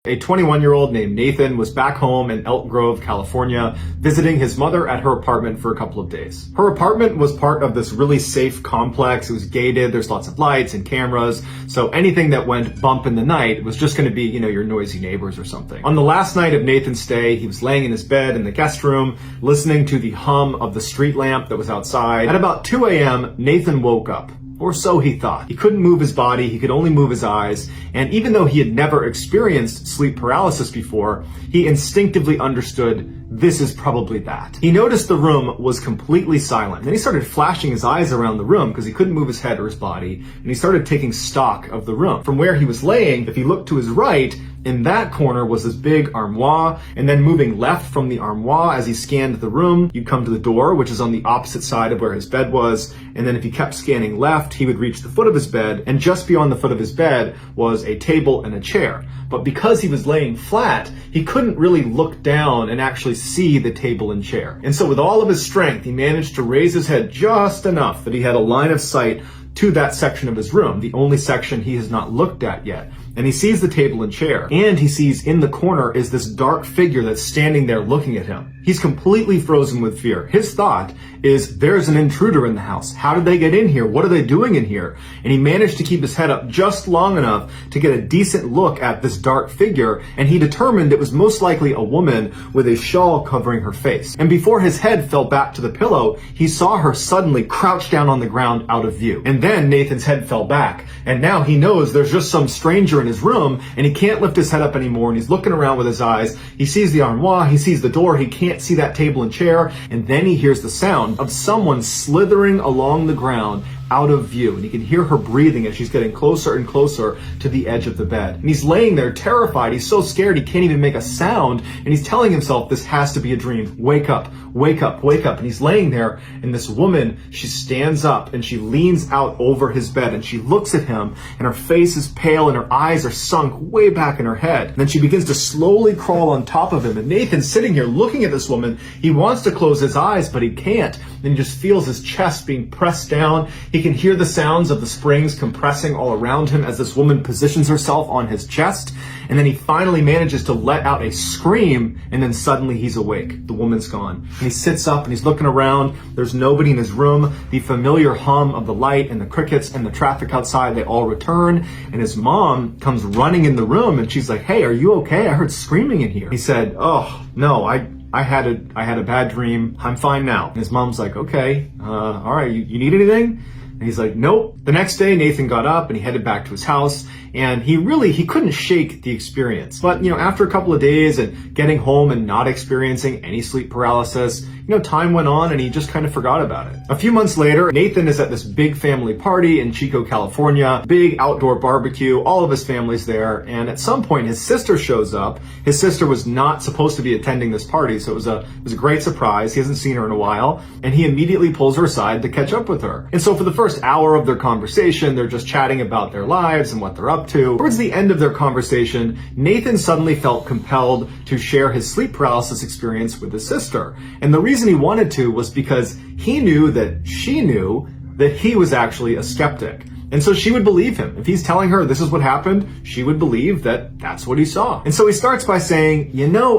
A 21-year-old named Nathan was back home in Elk Grove, California, visiting his mother at her apartment for a couple of days. Her apartment was part of this really safe complex. It was gated. There's lots of lights and cameras. So anything that went bump in the night was just going to be, your noisy neighbors or something. On the last night of Nathan's stay, he was laying in his bed in the guest room, listening to the hum of the street lamp that was outside. At about 2 a.m., Nathan woke up. Or so he thought. He couldn't move his body, he could only move his eyes, and even though he had never experienced sleep paralysis before, he instinctively understood this is probably that. He noticed the room was completely silent. Then he started flashing his eyes around the room because he couldn't move his head or his body, and he started taking stock of the room. From where he was laying, if he looked to his right, in that corner was this big armoire, and then moving left from the armoire as he scanned the room, you'd come to the door, which is on the opposite side of where his bed was, and then if he kept scanning left, he would reach the foot of his bed, and just beyond the foot of his bed was a table and a chair. But because he was laying flat, he couldn't really look down and actually see the table and chair. And so with all of his strength, he managed to raise his head just enough that he had a line of sight to that section of his room, the only section he has not looked at yet. And he sees the table and chair, and he sees in the corner is this dark figure that's standing there looking at him. He's completely frozen with fear. His thought is, there's an intruder in the house. How did they get in here? What are they doing in here? And he managed to keep his head up just long enough to get a decent look at this dark figure, and he determined it was most likely a woman with a shawl covering her face. And before his head fell back to the pillow, he saw her suddenly crouch down on the ground out of view. And then Nathan's head fell back, and now he knows there's just some stranger in his room, and he can't lift his head up anymore, and he's looking around with his eyes. He sees the armoire, he sees the door, he can't see that table and chair, and then he hears the sound of someone slithering along the ground out of view, and he can hear her breathing as she's getting closer and closer to the edge of the bed. And he's laying there terrified. He's so scared he can't even make a sound, and he's telling himself this has to be a dream. Wake up, wake up, wake up. And he's laying there, and this woman, she stands up and she leans out over his bed, and she looks at him, and her face is pale and her eyes are sunk way back in her head. And then she begins to slowly crawl on top of him, and Nathan's sitting here looking at this woman. He wants to close his eyes, but he can't. And he just feels his chest being pressed down. He can hear the sounds of the springs compressing all around him as this woman positions herself on his chest. And then he finally manages to let out a scream, and then suddenly he's awake. The woman's gone. And he sits up and he's looking around. There's nobody in his room. The familiar hum of the light and the crickets and the traffic outside, they all return. And his mom comes running in the room, and she's like, "Hey, are you okay? I heard screaming in here." He said, "Oh, no, I had a bad dream. I'm fine now." And his mom's like, "Okay, all right, you need anything?" And he's like, "Nope." The next day, Nathan got up and he headed back to his house, and he couldn't shake the experience. But, after a couple of days and getting home and not experiencing any sleep paralysis, time went on and he just kind of forgot about it. A few months later, Nathan is at this big family party in Chico, California, big outdoor barbecue, all of his family's there, and at some point his sister shows up. His sister was not supposed to be attending this party, so it was a great surprise. He hasn't seen her in a while, and he immediately pulls her aside to catch up with her. And so for the first hour of their conversation, they're just chatting about their lives and what they're up to. Towards the end of their conversation, Nathan suddenly felt compelled to share his sleep paralysis experience with his sister. And the reason he wanted to was because he knew that she knew that he was actually a skeptic. And so she would believe him. If he's telling her this is what happened, she would believe that that's what he saw. And so he starts by saying,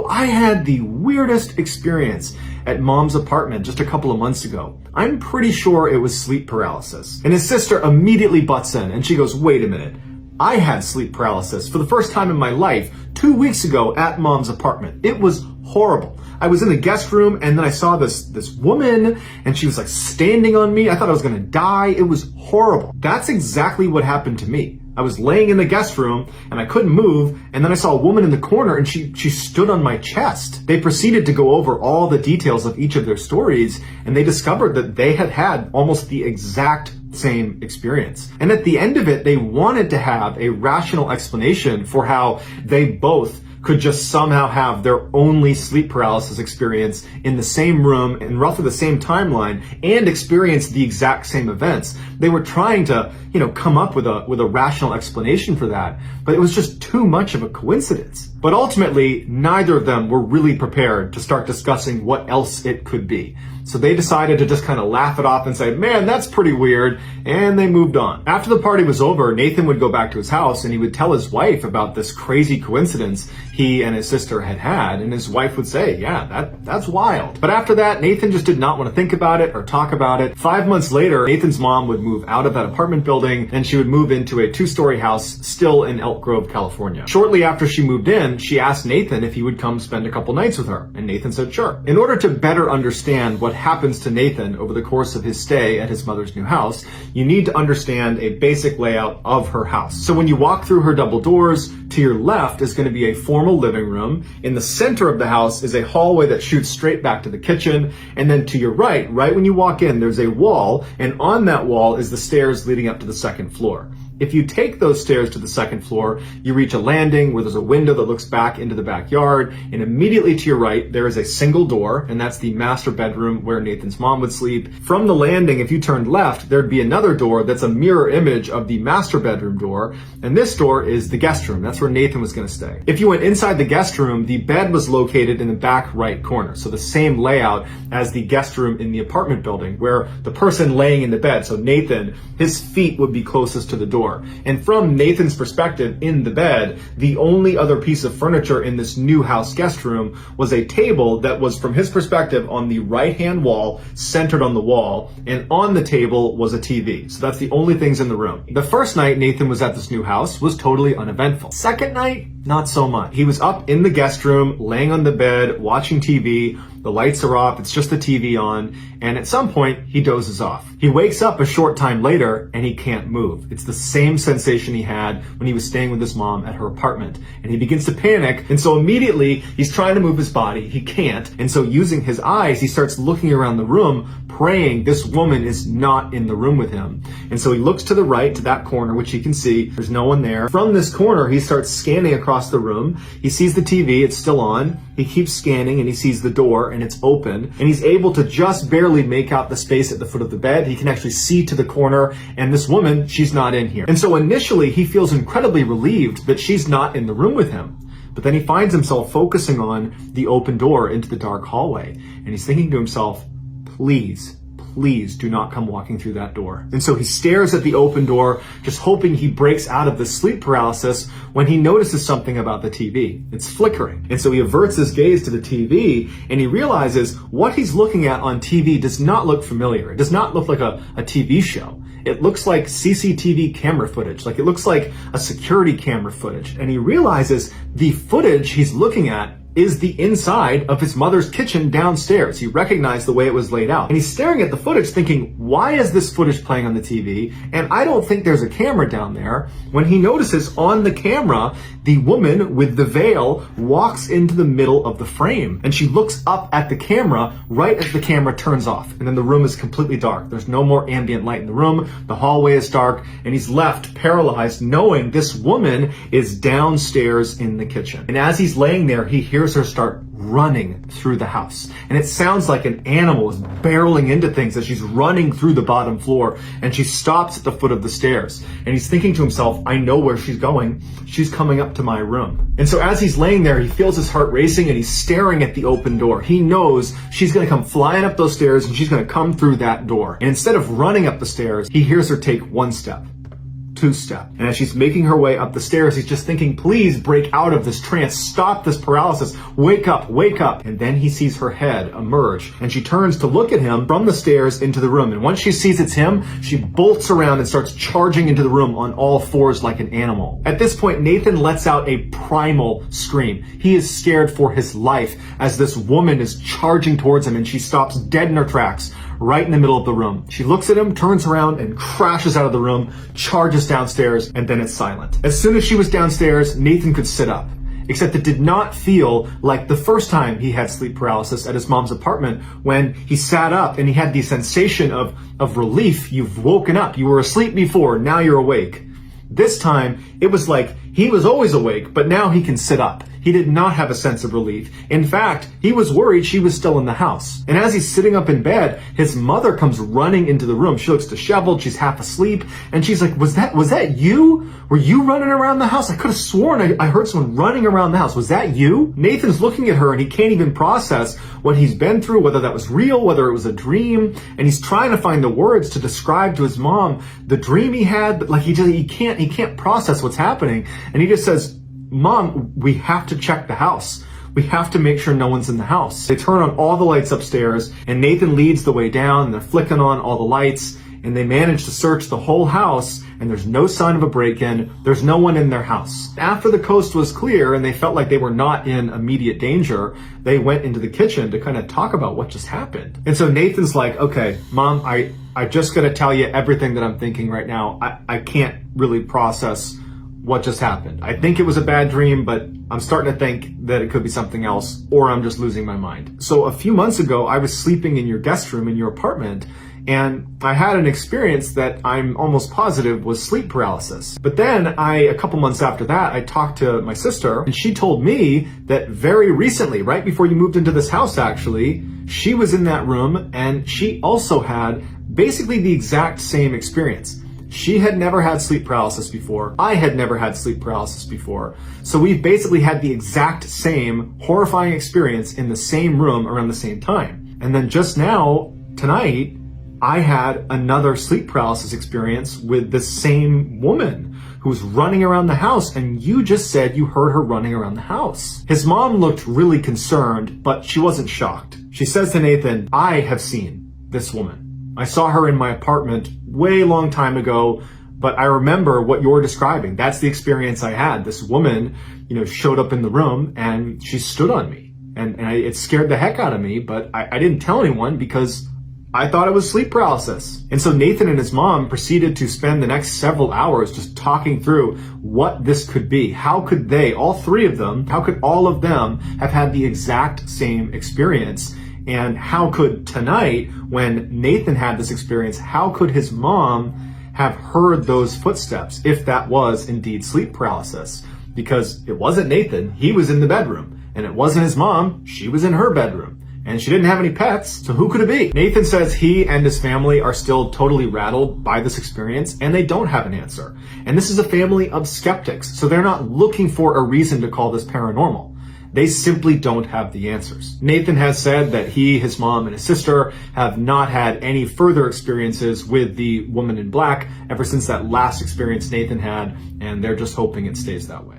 I had the weirdest experience at Mom's apartment just a couple of months ago. I'm pretty sure it was sleep paralysis. And his sister immediately butts in and she goes, "Wait a minute. I had sleep paralysis for the first time in my life 2 weeks ago at Mom's apartment. It was horrible. I was in the guest room and then I saw this woman and she was like standing on me. I thought I was gonna die. It was horrible." That's exactly what happened to me. I was laying in the guest room and I couldn't move, and then I saw a woman in the corner and she stood on my chest. They proceeded to go over all the details of each of their stories, and they discovered that they had almost the exact same experience. And at the end of it, they wanted to have a rational explanation for how they both could just somehow have their only sleep paralysis experience in the same room in roughly the same timeline and experience the exact same events. They were trying to, come up with a rational explanation for that, but it was just too much of a coincidence. But ultimately, neither of them were really prepared to start discussing what else it could be. So they decided to just kind of laugh it off and say, man, that's pretty weird, and they moved on. After the party was over, Nathan would go back to his house and he would tell his wife about this crazy coincidence he and his sister had, and his wife would say, yeah, that's wild. But after that, Nathan just did not want to think about it or talk about it. 5 months later, Nathan's mom would move out of that apartment building and she would move into a 2-story house still in Elk Grove, California. Shortly after she moved in, she asked Nathan if he would come spend a couple nights with her, and Nathan said sure. In order to better understand what happens to Nathan over the course of his stay at his mother's new house, you need to understand a basic layout of her house. So when you walk through her double doors, to your left is going to be a formal living room. In the center of the house is a hallway that shoots straight back to the kitchen. And then to your right when you walk in, there's a wall, and on that wall is the stairs leading up to the second floor. If you take those stairs to the second floor, you reach a landing where there's a window that looks back into the backyard, and immediately to your right, there is a single door, and that's the master bedroom where Nathan's mom would sleep. From the landing, if you turned left, there'd be another door that's a mirror image of the master bedroom door, and this door is the guest room. That's where Nathan was going to stay. If you went inside the guest room, the bed was located in the back right corner, so the same layout as the guest room in the apartment building, where the person laying in the bed, so Nathan, his feet would be closest to the door. And from Nathan's perspective in the bed, the only other piece of furniture in this new house guest room was a table that was, from his perspective, on the right-hand wall, centered on the wall, and on the table was a TV. So that's the only things in the room. The first night Nathan was at this new house was totally uneventful. Second night, not so much. He was up in the guest room, laying on the bed, watching TV. The lights are off, it's just the TV on, and at some point, he dozes off. He wakes up a short time later, and he can't move. It's the same sensation he had when he was staying with his mom at her apartment. And he begins to panic, and so immediately, he's trying to move his body. He can't, and so using his eyes, he starts looking around the room, praying this woman is not in the room with him. And so he looks to the right, to that corner, which he can see. There's no one there. From this corner, he starts scanning across the room. He sees the TV, it's still on. He keeps scanning, and he sees the door, and it's open, and he's able to just barely make out the space at the foot of the bed. He can actually see to the corner, and this woman, she's not in here. And so initially, he feels incredibly relieved that she's not in the room with him. But then he finds himself focusing on the open door into the dark hallway, and he's thinking to himself, please do not come walking through that door. And so he stares at the open door, just hoping he breaks out of the sleep paralysis when he notices something about the TV. It's flickering. And so he averts his gaze to the TV and he realizes what he's looking at on TV does not look familiar. It does not look like a TV show. It looks like CCTV camera footage, like it looks like a security camera footage. And he realizes the footage he's looking at is the inside of his mother's kitchen downstairs. He recognized the way it was laid out. And he's staring at the footage thinking, why is this footage playing on the TV? And I don't think there's a camera down there. When he notices on the camera, the woman with the veil walks into the middle of the frame. And she looks up at the camera right as the camera turns off. And then the room is completely dark. There's no more ambient light in the room. The hallway is dark. And he's left paralyzed knowing this woman is downstairs in the kitchen. And as he's laying there, he hears her start running through the house. And it sounds like an animal is barreling into things as she's running through the bottom floor, and she stops at the foot of the stairs. And he's thinking to himself, I know where she's going. She's coming up to my room. And so as he's laying there, he feels his heart racing and he's staring at the open door. He knows she's going to come flying up those stairs and she's going to come through that door. And instead of running up the stairs, he hears her take one step. Two-step. And as she's making her way up the stairs, he's just thinking, please break out of this trance, stop this paralysis, wake up, wake up. And then he sees her head emerge, and she turns to look at him from the stairs into the room. And once she sees it's him, she bolts around and starts charging into the room on all fours like an animal. At this point, Nathan lets out a primal scream. He is scared for his life as this woman is charging towards him, and she stops dead in her tracks right in the middle of the room. She looks at him, turns around, and crashes out of the room, charges downstairs, and then it's silent. As soon as she was downstairs, Nathan could sit up. Except it did not feel like the first time he had sleep paralysis at his mom's apartment when he sat up and he had the sensation of relief. You've woken up. You were asleep before, now you're awake. This time, it was like he was always awake, but now he can sit up. he did not have a sense of relief. In fact, he was worried she was still in the house. And as he's sitting up in bed, his mother comes running into the room. She looks disheveled, she's half asleep, and she's like, was that you? Were you running around the house? I could have sworn I heard someone running around the house. Was that you? Nathan's looking at her and he can't even process what he's been through, whether that was real, whether it was a dream, and he's trying to find the words to describe to his mom the dream he had, but like he can't process what's happening. And he just says, Mom, we have to check the house. We have to make sure no one's in the house. They turn on all the lights upstairs, and Nathan leads the way down, and they're flicking on all the lights, and they manage to search the whole house, and there's no sign of a break-in. There's no one in their house. After the coast was clear and they felt like they were not in immediate danger, they went into the kitchen to kind of talk about what just happened. And so Nathan's like, okay, Mom, I just gotta tell you everything that I'm thinking right now. I can't really process what just happened. I think it was a bad dream, but I'm starting to think that it could be something else, or I'm just losing my mind. So a few months ago, I was sleeping in your guest room in your apartment, and I had an experience that I'm almost positive was sleep paralysis. But then a couple months after that, I talked to my sister, and she told me that very recently, right before you moved into this house actually, she was in that room and she also had basically the exact same experience. She had never had sleep paralysis before. I had never had sleep paralysis before. So we've basically had the exact same horrifying experience in the same room around the same time. And then just now, tonight, I had another sleep paralysis experience with the same woman who's running around the house, and you just said you heard her running around the house. His mom looked really concerned, but she wasn't shocked. She says to Nathan, I have seen this woman. I saw her in my apartment way long time ago, but I remember what you're describing. That's the experience I had. This woman, showed up in the room and she stood on me, and it scared the heck out of me, but I didn't tell anyone because I thought it was sleep paralysis. And so Nathan and his mom proceeded to spend the next several hours just talking through what this could be. How could they, all three of them, how could all of them have had the exact same experience? And how could tonight, when Nathan had this experience, how could his mom have heard those footsteps if that was indeed sleep paralysis? Because it wasn't Nathan, he was in the bedroom. And it wasn't his mom, she was in her bedroom. And she didn't have any pets, so who could it be? Nathan says he and his family are still totally rattled by this experience, and they don't have an answer. And this is a family of skeptics, so they're not looking for a reason to call this paranormal. They simply don't have the answers. Nathan has said that he, his mom, and his sister have not had any further experiences with the woman in black ever since that last experience Nathan had, and they're just hoping it stays that way.